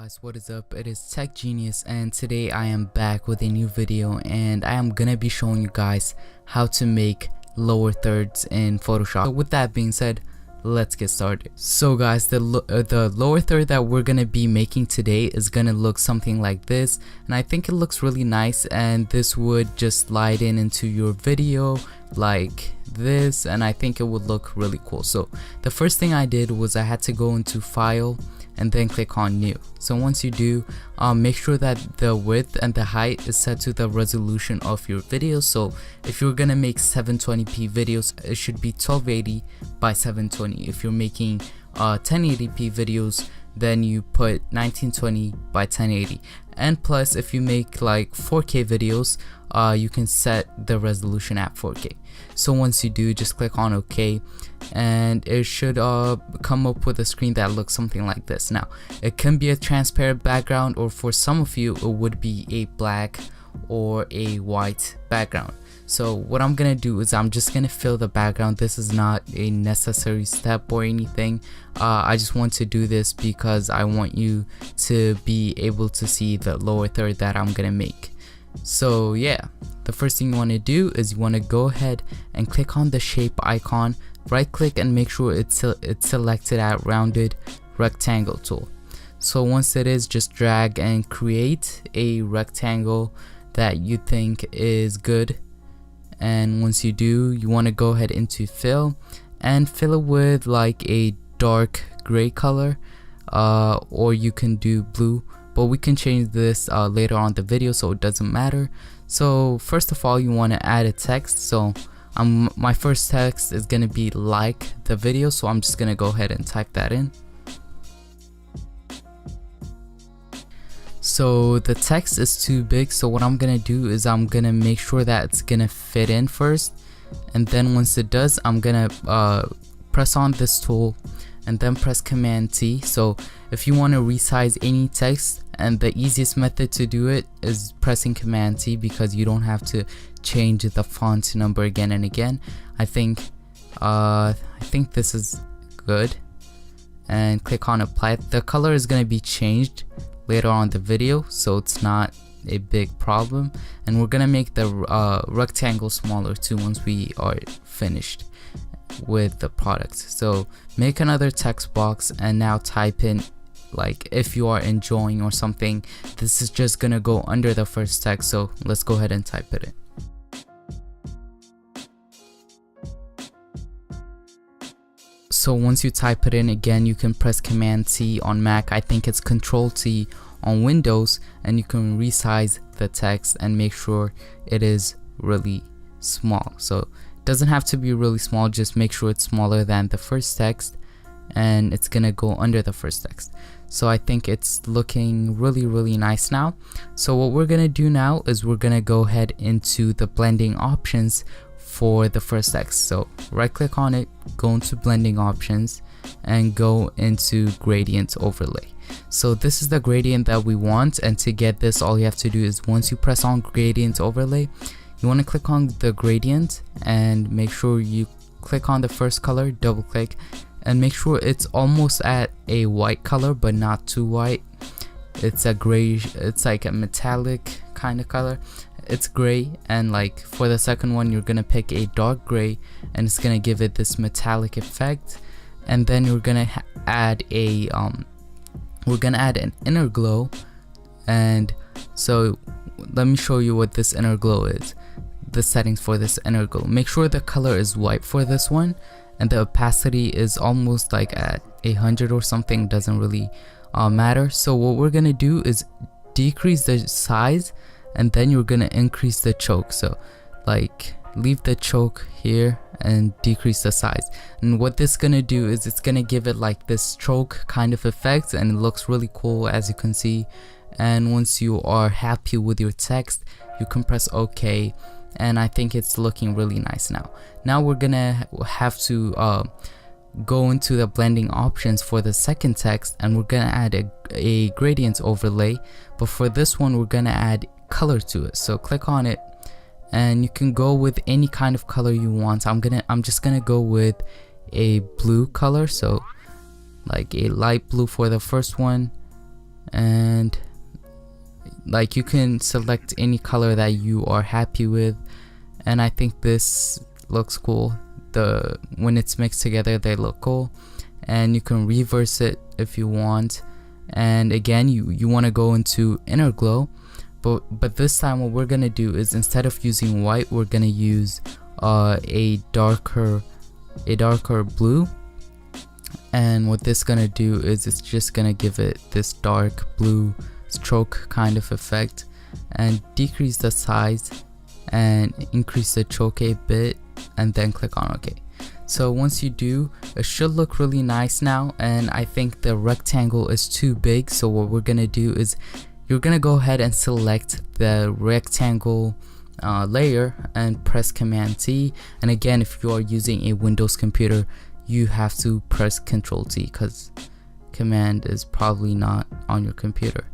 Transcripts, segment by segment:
guys, what is up? It is Tech Genius, and today I am back with a new video, and I am gonna be showing you guys how to make lower thirds in Photoshop. So with that being said, let's get started. So guys, the lower third that we're gonna be making today is gonna look something like this, and I think it looks really nice, and this would just slide into your video like this, and I think it would look really cool. So the first thing I did was I had to go into File and then click on New. So once you do, make sure that the width and the height is set to the resolution of your video. So if you're gonna make 720p videos, it should be 1280 by 720. If you're making 1080p videos, then you put 1920 by 1080. And plus, if you make like 4K videos, you can set the resolution at 4K. So once you do, just click on OK, and it should come up with a screen that looks something like this. Now, it can be a transparent background, or for some of you, it would be a black or a white background. So what I'm gonna do is I'm just gonna fill the background. This is not a necessary step or anything. I just want to do this because I want you to be able to see the lower third that I'm gonna make. So yeah, the first thing you want to do is you want to go ahead and click on the shape icon, right click, and make sure it's selected at rounded rectangle tool. So once it is, just drag and create a rectangle that you think is good. And once you do, you want to go ahead into fill and fill it with like a dark gray color, or you can do blue, but we can change this later on the video, so it doesn't matter. So first of all, you want to add a text. So my first text is going to be like the video, so I'm just going to go ahead and type that in. So the text is too big, so what I'm gonna do is I'm gonna make sure that it's gonna fit in first, and then once it does, I'm gonna press on this tool and then press Command T. So if you want to resize any text, and the easiest method to do it is pressing Command T, because you don't have to change the font number again and again. I think this is good, and click on Apply. The color is gonna be changed later on the video, so it's not a big problem, and we're gonna make the rectangle smaller too once we are finished with the product. So make another text box and now type in like if you are enjoying or something. This is just gonna go under the first text, so let's go ahead and type it in. So once you type it in, again, you can press Command T on Mac. I think it's Control T on Windows, and you can resize the text and make sure it is really small. So it doesn't have to be really small, just make sure it's smaller than the first text, and it's gonna go under the first text. So I think it's looking really nice now. So what we're gonna do now is we're gonna go ahead into the blending options for the first text. So right click on it, go into blending options, and go into gradient overlay. So this is the gradient that we want, and to get this, all you have to do is once you press on gradient overlay, you want to click on the gradient and make sure you click on the first color, double click, and make sure it's almost at a white color but not too white. It's a gray, it's like a metallic kind of color. It's gray, and like for the second one, you're gonna pick a dark gray, and it's gonna give it this metallic effect. And then you're gonna add a an inner glow. And so let me show you what this inner glow is. The settings for this inner glow: make sure the color is white for this one, and the opacity is almost like at 100 or something. Doesn't really matter. So what we're gonna do is decrease the size, and then you're gonna increase the choke. So like leave the choke here and decrease the size, and what this gonna do is it's gonna give it like this choke kind of effect, and it looks really cool, as you can see. And once you are happy with your text, you can press OK, and I think it's looking really nice now. Now we're gonna have to go into the blending options for the second text, and we're gonna add a gradient overlay, but for this one we're gonna add color to it. So click on it, and you can go with any kind of color you want. I'm just gonna go with a blue color, so like a light blue for the first one, and like you can select any color that you are happy with, and I think this looks cool. When it's mixed together, they look cool, and you can reverse it if you want. And again, you want to go into inner glow, but this time what we're gonna do is, instead of using white, we're gonna use a darker blue. And what this gonna do is it's just gonna give it this dark blue stroke kind of effect, and decrease the size and increase the choke a bit, and then click on OK. So once you do, it should look really nice now. And I think the rectangle is too big, so what we're gonna do is you're gonna go ahead and select the rectangle layer and press Command T. And again, if you are using a Windows computer, you have to press Control T because Command is probably not on your computer.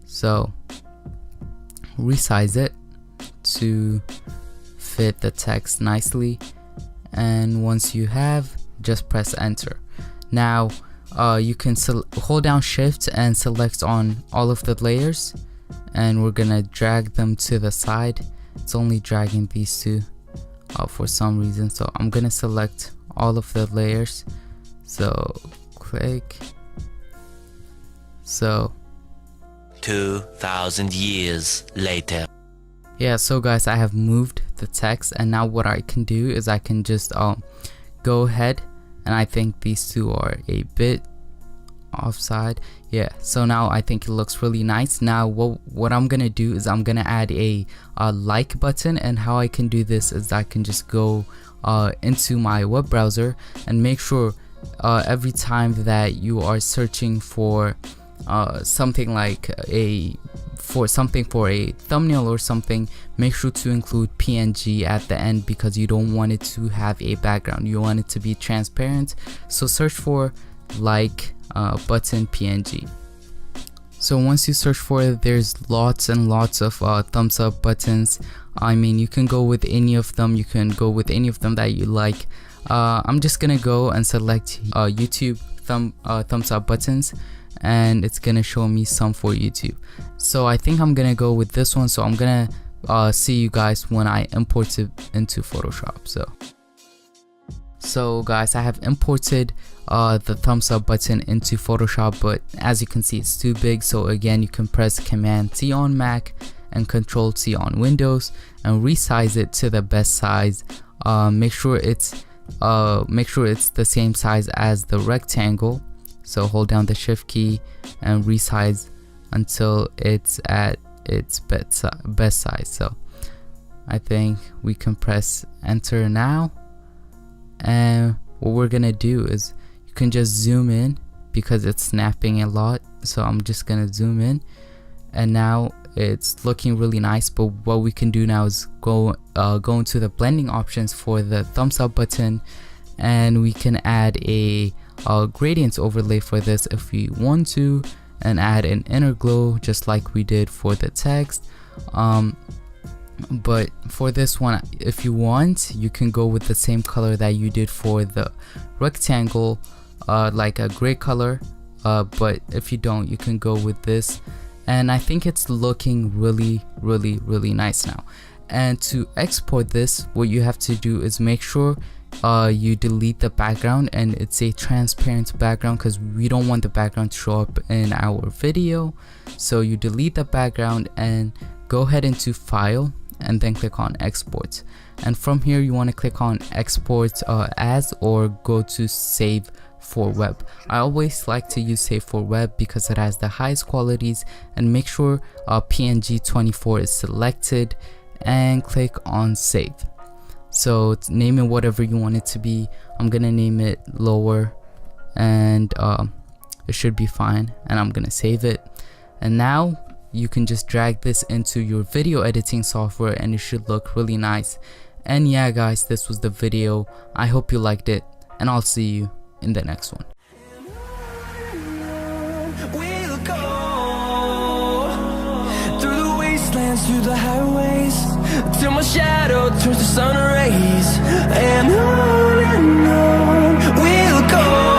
So resize it to fit the text nicely, and once you have, just press enter. Now you can hold down shift and select on all of the layers, and we're gonna drag them to the side. It's only dragging these two for some reason, so I'm gonna select all of the layers. So click. So 2,000 years later. Yeah, so guys, I have moved the text, and now what I can do is I can just go ahead, and I think these two are a bit offside. Yeah, so now I think it looks really nice. Now what I'm gonna do is I'm gonna add a like button, and how I can do this is I can just go into my web browser and make sure every time that you are searching for something like for a thumbnail or something, make sure to include PNG at the end, because you don't want it to have a background, you want it to be transparent. So search for like button PNG. So once you search for it, there's lots and lots of thumbs up buttons. I mean, you can go with any of them, you can go with any of them that you like. I'm just gonna go and select YouTube thumbs up buttons, and it's gonna show me some for YouTube. So I think I'm gonna go with this one, so I'm gonna see you guys when I import it into Photoshop. So guys, I have imported the thumbs up button into Photoshop, but as you can see, it's too big. So again, you can press Command T on Mac and Control T on Windows and resize it to the best size. Make sure it's the same size as the rectangle. So hold down the shift key and resize until it's at its best size. So I think we can press enter now, and what we're gonna do is you can just zoom in because it's snapping a lot. So I'm just gonna zoom in, and now it's looking really nice. But what we can do now is go into the blending options for the thumbs up button, and we can add a gradients overlay for this if we want to, and add an inner glow just like we did for the text. But for this one, if you want, you can go with the same color that you did for the rectangle, like a gray color, but if you don't, you can go with this, and I think it's looking really nice now. And to export this, what you have to do is make sure you delete the background, and it's a transparent background because we don't want the background to show up in our video. So you delete the background and go ahead into File and then click on Export, and from here you want to click on Export as, or go to Save for Web. I always like to use Save for Web because it has the highest qualities, and make sure PNG 24 is selected and click on Save. So name it whatever you want it to be. I'm gonna name it lower, and it should be fine, and I'm gonna save it. And now you can just drag this into your video editing software, and it should look really nice. And yeah guys, this was the video. I hope you liked it, and I'll see you in the next one. We'll go through the wastelands, through the highways, till my shadow turns to sun rays, and on we'll go.